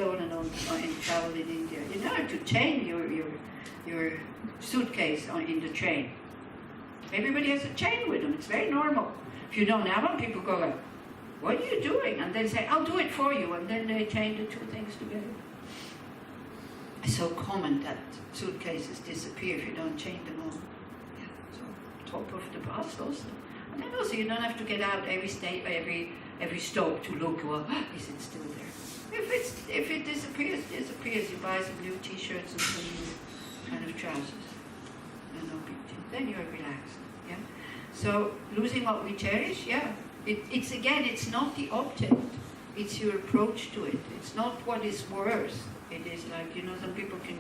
stolen in travel in India. You know, to chain your suitcase in the train. Everybody has a chain with them. It's very normal. If you don't have one, people go like, "What are you doing?" And they say, "I'll do it for you." And then they chain the two things together. It's so common that suitcases disappear if you don't chain them all. Yeah. So top of the bus also. And then also you don't have to get out every stop to look. Well, is it still there? If it disappears, it disappears. You buy some new T-shirts and some new kind of trousers. No big deal. Then you're relaxed. Yeah. So losing what we cherish, yeah. It's not the object. It's your approach to it. It's not what is worse. It is like, you know, some people can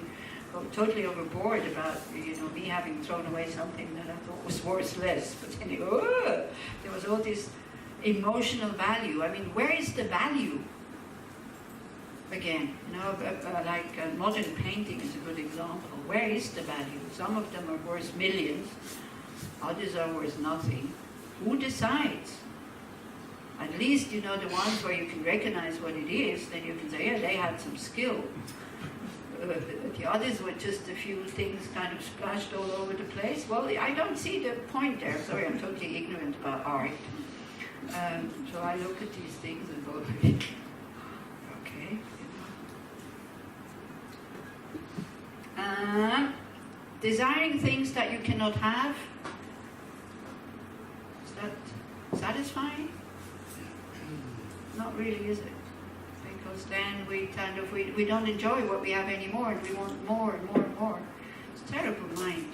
go totally overboard about, you know, me having thrown away something that I thought was worthless. But then you go, oh, there was all this emotional value. I mean, where is the value? Again, you know, like modern painting is a good example. Where is the value? Some of them are worth millions. Others are worth nothing. Who decides? At least, you know, the ones where you can recognize what it is, then you can say, yeah, they had some skill. The others were just a few things kind of splashed all over the place. Well, I don't see the point there. Sorry, I'm totally ignorant about art. So I look at these things and go, okay. Desiring things that you cannot have, is that satisfying? Not really, is it? Because then we don't enjoy what we have anymore, and we want more and more and more. It's a terrible mind.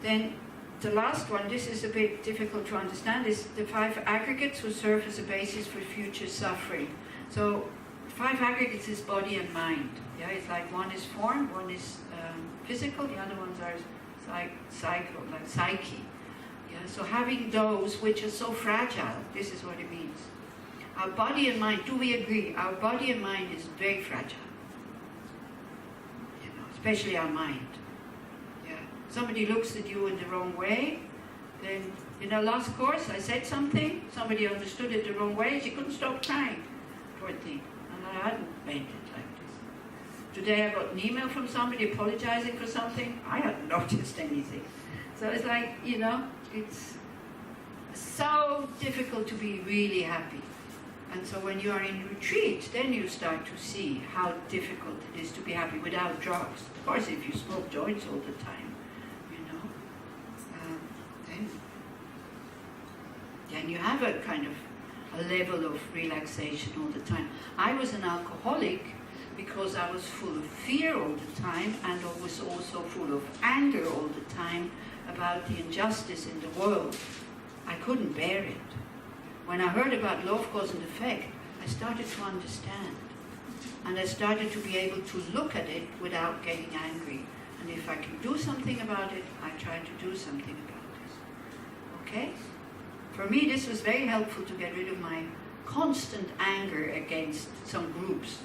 Then the last one, this is a bit difficult to understand, is the 5 aggregates who serve as a basis for future suffering. So 5 aggregates is body and mind. Yeah, it's like one is form, one is physical, the other ones are psycho, like psyche. Yeah, so having those which are so fragile, this is what it means. Our body and mind, do we agree? Our body and mind is very fragile. You know, especially our mind. Yeah. Somebody looks at you in the wrong way, then in our last course I said something, somebody understood it the wrong way, she couldn't stop crying. Poor thing. And I hadn't meant it like this. Today I got an email from somebody apologizing for something. I hadn't noticed anything. So it's like, you know, it's so difficult to be really happy. And so when you are in retreat, then you start to see how difficult it is to be happy without drugs. Of course, if you smoke joints all the time, you know, then you have a kind of a level of relaxation all the time. I was an alcoholic because I was full of fear all the time, and I was also full of anger all the time about the injustice in the world. I couldn't bear it. When I heard about law of cause and effect, I started to understand. And I started to be able to look at it without getting angry. And if I can do something about it, I try to do something about it. Okay? For me, this was very helpful to get rid of my constant anger against some groups.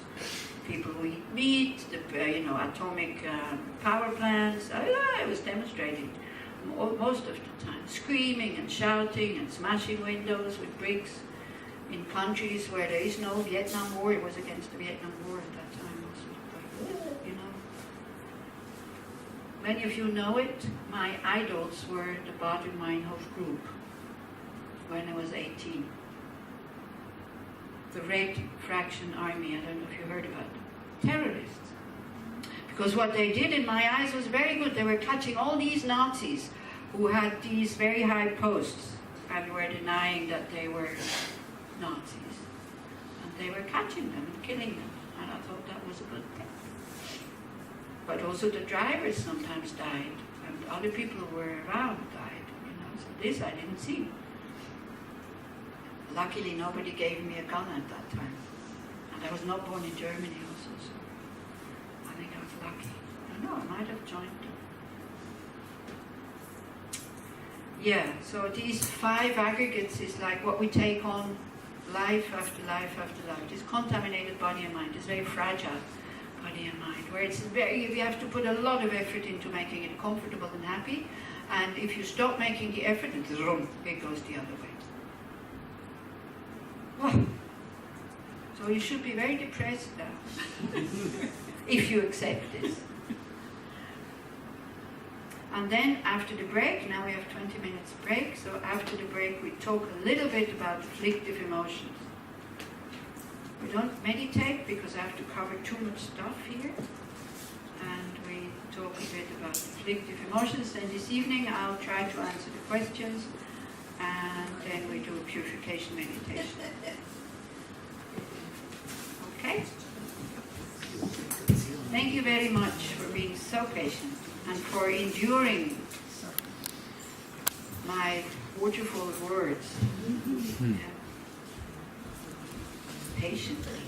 People who eat meat, atomic power plants. I was demonstrating most of the time, screaming and shouting and smashing windows with bricks in countries where there is no Vietnam War. It was against the Vietnam War at that time also, you know. Many of you know it. My idols were the Bader-Meinhof group when I was 18. The Red Fraction Army, I don't know if you heard about them. Terrorists. Because what they did in my eyes was very good. They were catching all these Nazis who had these very high posts and were denying that they were Nazis. And they were catching them and killing them. And I thought that was a good thing. But also the drivers sometimes died. And other people who were around died. You know, so this I didn't see. Luckily nobody gave me a gun at that time. And I was not born in Germany also, so I think I was lucky. I don't know, I might have joined them. Yeah, so these 5 aggregates is like what we take on life after life after life. This contaminated body and mind, this very fragile body and mind, where you have to put a lot of effort into making it comfortable and happy. And if you stop making the effort, it goes the other way. Wow. So you should be very depressed now, if you accept this. And then after the break, now we have 20 minutes break, so after the break we talk a little bit about afflictive emotions. We don't meditate because I have to cover too much stuff here. And we talk a bit about afflictive emotions. And this evening I'll try to answer the questions, and then we do a purification meditation. Okay? Thank you very much for being so patient and for enduring my wonderful words. Patiently.